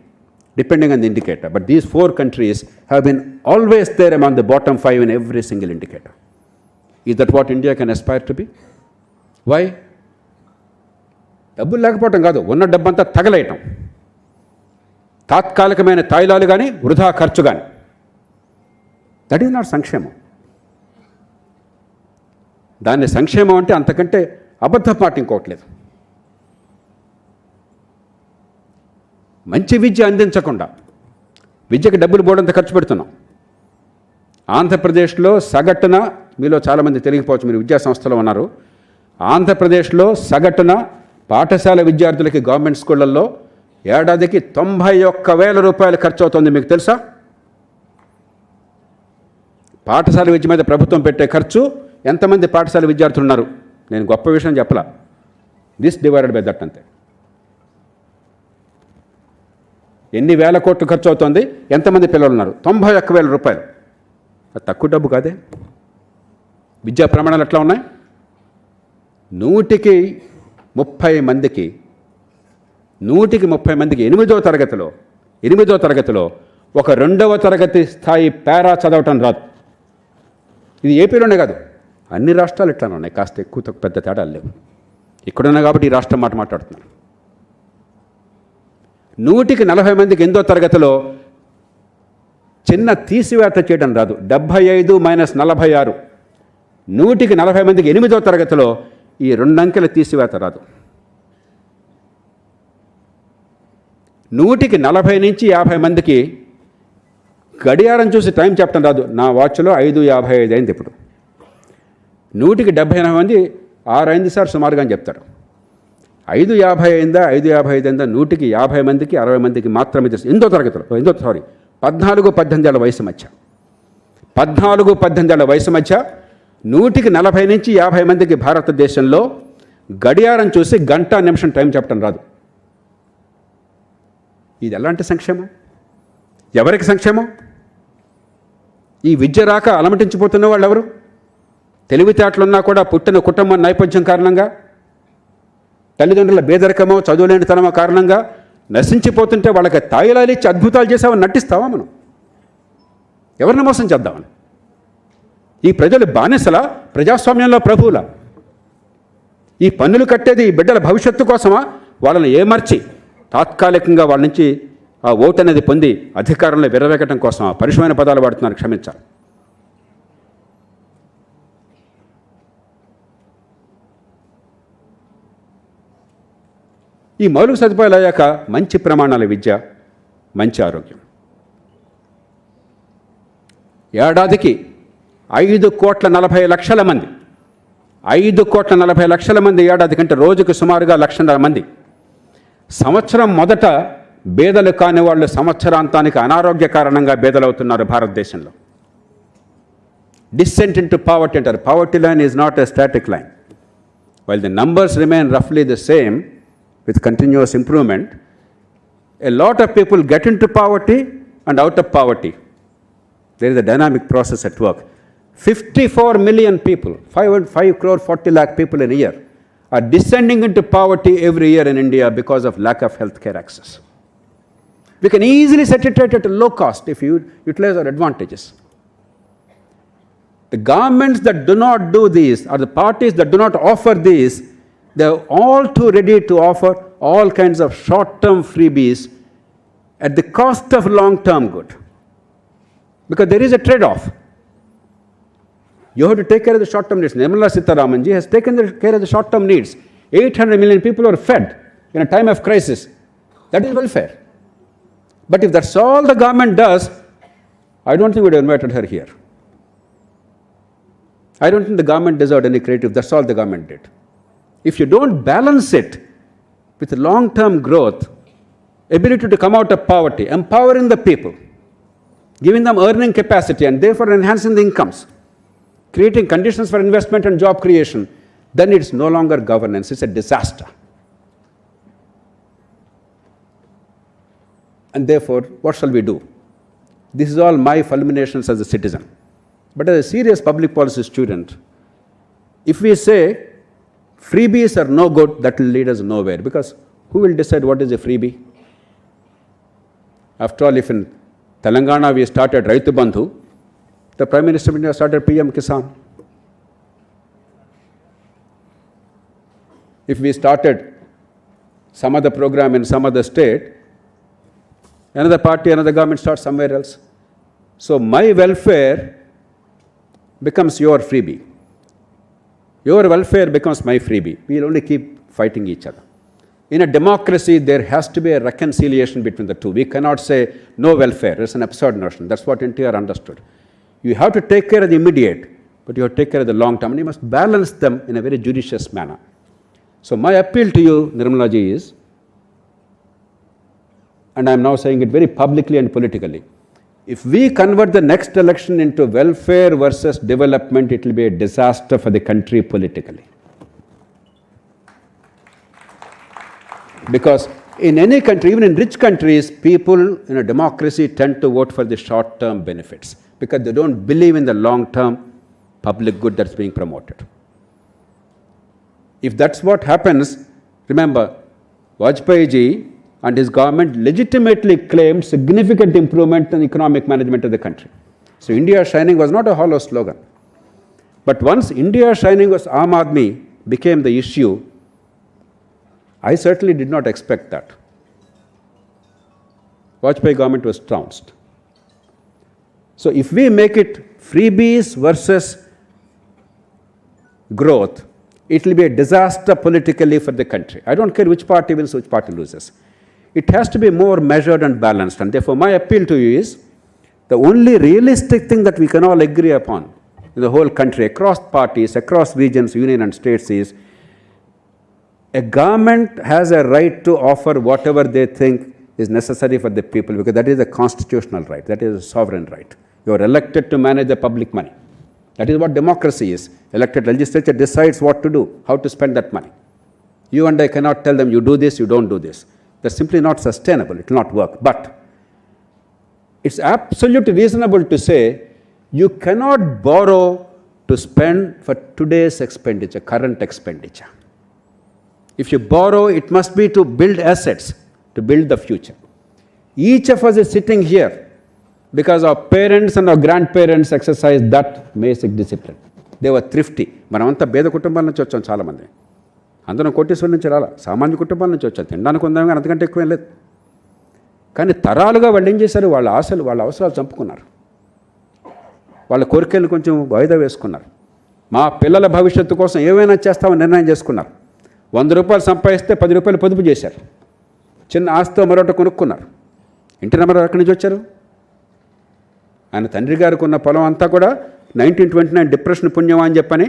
depending on the indicator. But these 4 countries have been always there among the bottom 5 in every single indicator. Is that what India can aspire to be? Why? డబ్బులు లేకపోవటం కాదు, ఉన్న డబ్బంతా తగలేయటం. తాత్కాలికమైన తాయిలాలు కానీ, వృధా ఖర్చు కానీ. దట్ ఈజ్ నాట్ సంక్షేమం. దాన్ని సంక్షేమం అంటే అంతకంటే అబద్ధ మాట ఇంకోట్లేదు. మంచి విద్య అందించకుండా విద్యకి డబ్బులు బోర్డంత ఖర్చు పెడుతున్నాం. ఆంధ్రప్రదేశ్లో సగటున, మీలో చాలామంది తెలియకపోవచ్చు, మీరు విద్యా సంస్థలో ఉన్నారు. ఆంధ్రప్రదేశ్లో సగటున పాఠశాల విద్యార్థులకి గవర్నమెంట్ స్కూళ్ళల్లో ఏడాదికి 91,000 రూపాయలు ఖర్చు అవుతుంది. మీకు తెలుసా? పాఠశాల విద్య మీద ప్రభుత్వం పెట్టే ఖర్చు. ఎంతమంది పాఠశాల విద్యార్థులు ఉన్నారు? నేను గొప్ప విషయం చెప్పలా, దిస్ డివైడెడ్ బై దట్ అంతే. ఎన్ని వేల కోట్లు ఖర్చు అవుతుంది, ఎంతమంది పిల్లలు ఉన్నారు? 91,000 రూపాయలు. అది తక్కువ డబ్బు కాదే. విద్యా ప్రమాణాలు ఎట్లా ఉన్నాయి? 100కి 30 మందికి 8వ తరగతిలో ఒక 2వ తరగతి స్థాయి పారా చదవటం రాదు. ఇది ఏపీలోనే కాదు, అన్ని రాష్ట్రాలు ఇట్లానే ఉన్నాయి. కాస్త ఎక్కువ తక్కువ పెద్ద తేడాలు లేవు. ఇక్కడున్నా కాబట్టి ఈ రాష్ట్రం మాట మాట్లాడుతున్నాను. 100కి 40 మందికి 8వ తరగతిలో చిన్న తీసివేత చేయడం రాదు. 75 - 46. 100కి 40 మందికి 8వ తరగతిలో ఈ 2 అంకెల తీసివేత రాదు. 100కి 40 నుంచి 50 మందికి గడియారం చూసి టైం చెప్పడం రాదు. నా వాచ్లో 5:55 అయింది. ఇప్పుడు 100కి 78 మంది 6 అయింది సార్ సుమారుగా అని చెప్తారు. 5:50 అయిందా 5:55 అయిందా 100కి 50 మందికి 60 మందికి మాత్రమే తెలుసు. 14-18 ఏళ్ల వయసు మధ్య 14-18 ఏళ్ల వయసు మధ్య 100కి 40 నుంచి 50 మందికి భారతదేశంలో గడియారం చూసి గంట నిమిషం టైం చెప్పడం రాదు. ఇది ఎలాంటి సంక్షేమం? ఎవరికి సంక్షేమం? ఈ విద్య రాక అలమటించిపోతున్న వాళ్ళు ఎవరు? తెలివితేటలున్నా కూడా పుట్టిన కుటుంబం నేపథ్యం కారణంగా, తల్లిదండ్రుల బేదరికమో చదువులేనితనమో కారణంగా నశించిపోతుంటే వాళ్ళకి తాయిలాలు ఇచ్చి అద్భుతాలు చేసామని నటిస్తావా మనం? ఎవరిని మోసం చేద్దామని? ఈ ప్రజలు బానిసల, ప్రజాస్వామ్యంలో ప్రభువుల? ఈ పన్నులు కట్టేది ఈ బిడ్డల భవిష్యత్తు కోసమా? వాళ్ళని ఏమర్చి తాత్కాలికంగా వాళ్ళ నుంచి ఆ ఓటు అనేది పొంది అధికారంలో విరవేగటం కోసమా? పరుషమైన పదాలు వాడుతున్నారు, క్షమించాలి. ఈ మౌలిక సదుపాయాలు అయ్యాక మంచి ప్రమాణాల విద్య, మంచి ఆరోగ్యం. ఏడాదికి 5,40,00,000 మంది, 5,40,00,000 మంది ఏడాది కంటే రోజుకు సుమారుగా 1,00,000 మంది. సంవత్సరం మొదట బేదలు కాని వాళ్ళు సంవత్సరాంతానికి అనారోగ్య కారణంగా బేదలవుతున్నారు భారతదేశంలో. డిసెంట్ ఇంటూ పావర్టీ అంటారు. Poverty line is not a static line. While the numbers remain రఫ్లీ the same with continuous improvement, a lot of people get into poverty and out of poverty. There is a dynamic process at work. 54 million people, 5 crore 40 lakh people in a year are descending into poverty every year in India because of lack of healthcare access. We can easily set it right at a low cost if you utilize our advantages. The governments that do not do these, or the parties that do not offer these, they are all too ready to offer all kinds of short-term freebies at the cost of long-term good. Because there is a trade-off. You have to take care of the short-term needs. Nirmala Sitharaman ji has taken care of the short-term needs. 800 million people are fed in a time of crisis. That is welfare. But if that's all the government does, I don't think we would have invited her here. I don't think the government deserved any credit if that's all the government did. If you don't balance it with long-term growth, ability to come out of poverty, empowering the people, giving them earning capacity and therefore enhancing the incomes, creating conditions for investment and job creation, then it's no longer governance, it's a disaster. And therefore, what shall we do? This is all my fulminations as a citizen. But as a serious public policy student, if we say freebies are no good, that will lead us nowhere, because who will decide what is a freebie? After all, if in Telangana we started Raitu Bandhu, the Prime Minister of India started PM Kisan. If we started some other program in some other state, another party, another government starts somewhere else. So my welfare becomes your freebie. Your welfare becomes my freebie. We will only keep fighting each other. In a democracy, there has to be a reconciliation between the two. We cannot say no welfare. It's an absurd notion. That's what NTR understood. You have to take care of the immediate, but you have to take care of the long term, and you must balance them in a very judicious manner. So my appeal to you, Nirmala ji, is, and I am now saying it very publicly and politically, if we convert the next election into welfare versus development, it will be a disaster for the country politically. Because in any country, even in rich countries, people in a democracy tend to vote for the short-term benefits because they don't believe in the long-term public good that's being promoted. If that's what happens, remember, Vajpayee ji and his government legitimately claimed significant improvement in economic management of the country. So India Shining was not a hollow slogan. But once India Shining was Aam Aadmi became the issue, I certainly did not expect that. Vajpayee government was trounced. So if we make it freebies versus growth, it will be a disaster politically for the country. I don't care which party wins, which party loses. It has to be more measured and balanced. And therefore, my appeal to you is The only realistic thing that we can all agree upon in the whole country, across parties, across regions, union and states, is a government has a right to offer whatever they think is necessary for the people, because that is a constitutional right, that is a sovereign right. You are elected to manage the public money. That is what democracy is. Elected legislature decides what to do, how to spend that money. You and I cannot tell them, you do this, you don't do this. That's simply not sustainable. It will not work. But it's absolutely reasonable to say you cannot borrow to spend for today's expenditure, current expenditure. If you borrow, it must be to build assets, to build the future. Each of us is sitting here because our parents and our grandparents exercised that basic discipline. They were thrifty. మనమంతా పేద కుటుంబాల నుంచి వచ్చాం చాలామంది. అందరం కోటీశ్వరుల నుంచి రాలా, సామాన్య కుటుంబాల నుంచి వచ్చాం. తినడానికి ఉందాం కానీ అంతకంటే ఎక్కువేం లేదు. కానీ తరాలుగా వాళ్ళు ఏం చేశారు? వాళ్ళ ఆశలు, వాళ్ళ అవసరాలు చంపుకున్నారు. వాళ్ళ కోరికలను కొంచెం వాయిదా వేసుకున్నారు. మా పిల్లల భవిష్యత్తు కోసం ఏమైనా చేస్తామని నిర్ణయం చేసుకున్నారు. 100 రూపాయలు సంపాదిస్తే 10 రూపాయలు పొదుపు చేశారు. చిన్న ఆస్తితో మరొకటి కొనుక్కున్నారు. ఇంటి నెంబర్ ఎక్కడి నుంచి వచ్చారు? ఆయన తండ్రి గారికి ఉన్న పొలం అంతా కూడా 1929 డిప్రెషన్ పుణ్యమా అని చెప్పని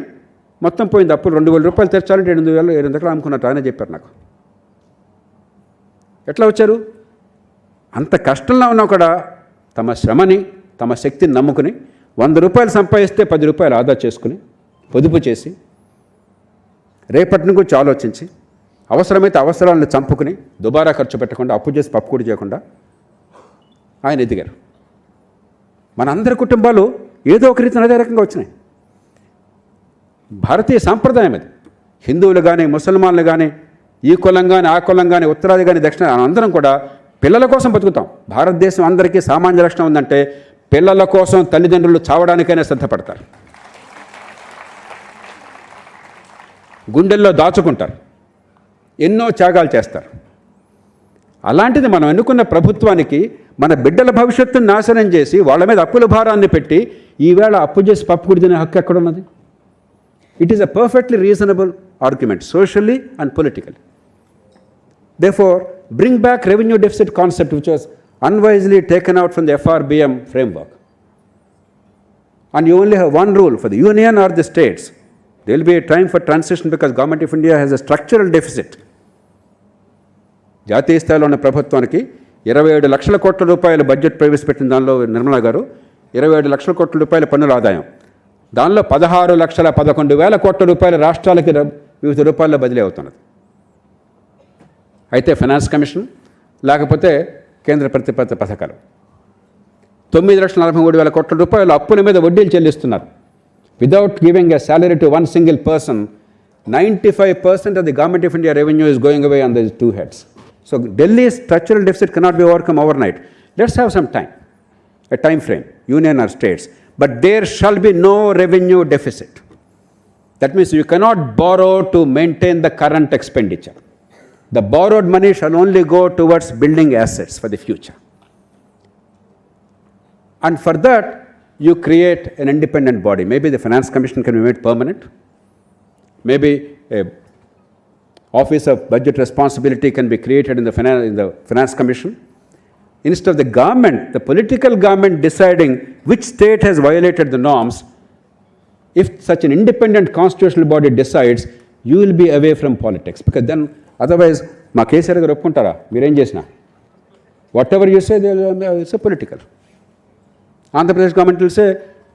మొత్తం పోయింది. అప్పుడు 2000 రూపాయలు తెచ్చాలంటే 7,000 ఎకరాలు అమ్ముకున్నట్టు ఆయన చెప్పారు నాకు. ఎట్లా వచ్చారు? అంత కష్టంలో ఉన్నా కూడా తమ శ్రమని, తమ శక్తిని నమ్ముకుని 100 రూపాయలు సంపాదిస్తే 10 రూపాయలు ఆదా చేసుకుని పొదుపు చేసి రేపటి నుంచి ఆలోచించి అవసరమైతే అవసరాలను చంపుకుని దుబారా ఖర్చు పెట్టకుండా, అప్పు చేసి పప్పు కూడా చేయకుండా ఆయన ఎదిగారు. మనందరి కుటుంబాలు ఏదో ఒక రీతిని అదే రకంగా వచ్చినాయి. భారతీయ సాంప్రదాయం అది. హిందువులు కానీ, ముసల్మాన్లు కానీ, ఈ కులం కానీ, ఆ కులం కానీ, ఉత్తరాది కానీ, దక్షిణ, అందరం కూడా పిల్లల కోసం బతుకుతాం. భారతదేశం అందరికీ సామాన్య లక్షణం ఉందంటే పిల్లల కోసం తల్లిదండ్రులు చావడానికైనా సిద్ధపడతారు. గుండెల్లో దాచుకుంటారు, ఎన్నో త్యాగాలు చేస్తారు. అలాంటిది మనం ఎన్నుకున్న ప్రభుత్వానికి మన బిడ్డల భవిష్యత్తును నాశనం చేసి వాళ్ళ మీద అప్పుల భారాన్ని పెట్టి ఈవేళ అప్పు చేసి పప్పు కూడా తినే హక్కు ఎక్కడున్నది? It is a perfectly reasonable argument, socially and politically. Therefore, bring back revenue deficit concept, which was unwisely taken out from the FRBM framework. And you only have one rule for the union or the states. There will be a time for transition because Government of India has a structural deficit. జాతీయ స్థాయిలో ఉన్న ప్రభుత్వానికి 27 లక్షల కోట్ల రూపాయల budget ప్రవేశపెట్టిన దానిలో నిర్మలా గారు 27 లక్షల కోట్ల రూపాయల పన్నుల ఆదాయం, దానిలో 16,11,000 కోట్ల రూపాయల రాష్ట్రాలకి వివిధ రూపాయల్లో బదిలీ అవుతున్నది. అయితే ఫైనాన్స్ కమిషన్ లేకపోతే కేంద్ర ప్రతిపత్తి పథకాలు 9,43,000 కోట్ల రూపాయల అప్పుల మీద వడ్డీలు చెల్లిస్తున్నారు. Without giving a salary to one single person, 95% of the Government of India revenue is going away on these two heads. So Delhi's structural deficit cannot be overcome overnight. Let's have some time, a time frame, union or states. But there shall be no revenue deficit. That means you cannot borrow to maintain the current expenditure. The borrowed money shall only go towards building assets for the future. And for that, you create an independent body. Maybe the Finance Commission can be made permanent. Maybe a Office of Budget Responsibility can be created in the Finance Commission. Instead of the government, the political government deciding which state has violated the norms, if such an independent constitutional body decides, you will be away from politics. Because then, otherwise, మా కేసీఆర్ గారు ఒప్పుకుంటారా మీరేం చేసినా? What ever you say, it's political. Andhra Pradesh government will say,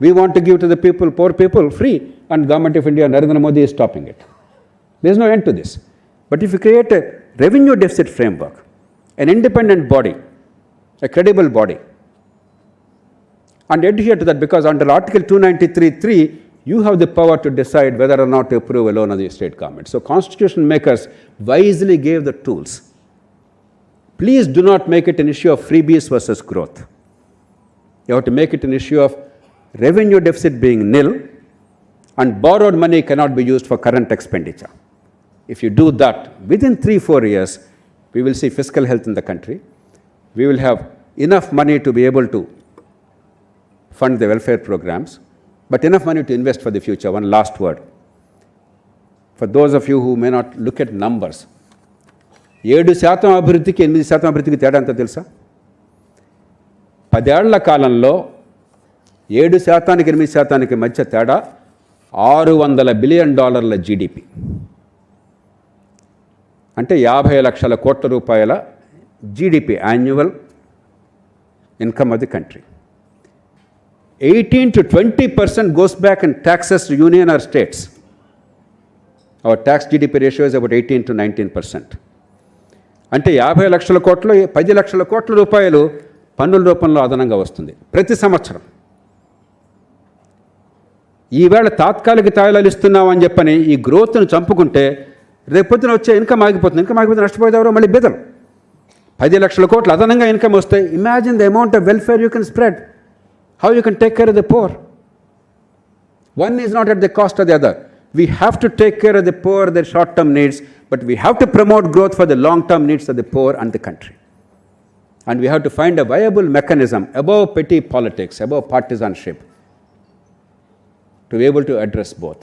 we want to give to the people, poor people, free, and Government of India, Narendra Modi is stopping it. There is no end to this. But if you create a revenue deficit framework, an independent body, a credible body, and adhere to that, because under Article 293(3), you have the power to decide whether or not to approve a loan of the state government. So constitution makers wisely gave the tools. Please do not make it an issue of freebies versus growth. You have to make it an issue of revenue deficit being nil and borrowed money cannot be used for current expenditure. If you do that, within 3-4 years, we will see fiscal health in the country. We will have enough money to be able to fund the welfare programs, but enough money to invest for the future. One last word. For those of you who may not look at numbers, 7% అభివృద్ధికి 8% అభివృద్ధికి తేడా అంతా తెలుసా? 10 ఏళ్ల కాలంలో 7% 8% మధ్య తేడా $600 billion GDP, అంటే 50 లక్షల కోట్ల రూపాయల GDP, annual income of the country. 18 to 20% goes back in taxes to union or states. Our tax GDP ratio is about 18 to 19%. అంటే 50 లక్షల కోట్లు 10 లక్షల కోట్ల రూపాయలు పన్నుల రూపంలో అదనంగా వస్తుంది ప్రతి సంవత్సరం. ఈవేళ తాత్కాలిక తాయిలాలు ఇస్తున్నామని చెప్పని ఈ గ్రోత్ను చంపుకుంటే రేపొద్దున వచ్చే ఇన్కమ్ ఆగిపోతుంది. ఇన్కమ్ ఆగిపోతే నష్టపోయేవారు మళ్ళీ బెదరు. 10 లక్షల కోట్లు అదనంగా ఇన్కమ్ వస్తాయి. Imagine the amount of welfare you can spread, how you can take care of the poor. One is not at the cost of the other. We have to take care of the poor, their short-term needs, but we have to promote growth for the long-term needs of the poor and the country. And we have to find a viable mechanism above petty politics, above partisanship, to be able to address both.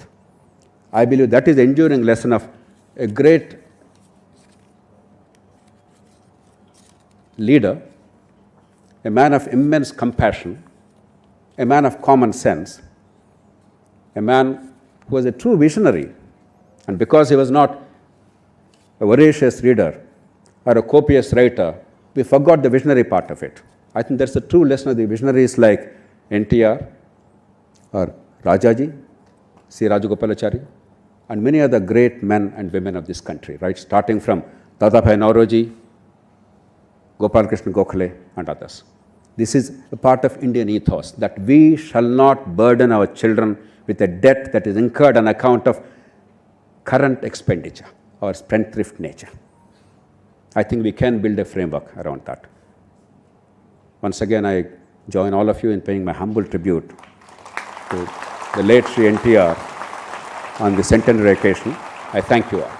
I believe that is the enduring lesson of a great leader, a man of immense compassion, a man of common sense, a man who was a true visionary. And because he was not a voracious reader or a copious writer, we forgot the visionary part of it. I think that's the true lesson of the visionaries like NTR or Rajaji, C. Rajagopalachari, and many other great men and women of this country, right? Starting from Dadabhai Nauroji, Gopal Krishna Gokhale, and others. This is a part of Indian ethos, that we shall not burden our children with a debt that is incurred on account of current expenditure or spendthrift nature. I think we can build a framework around that. Once again, I join all of you in paying my humble tribute to the late Sri NTR on the centenary occasion. I thank you all.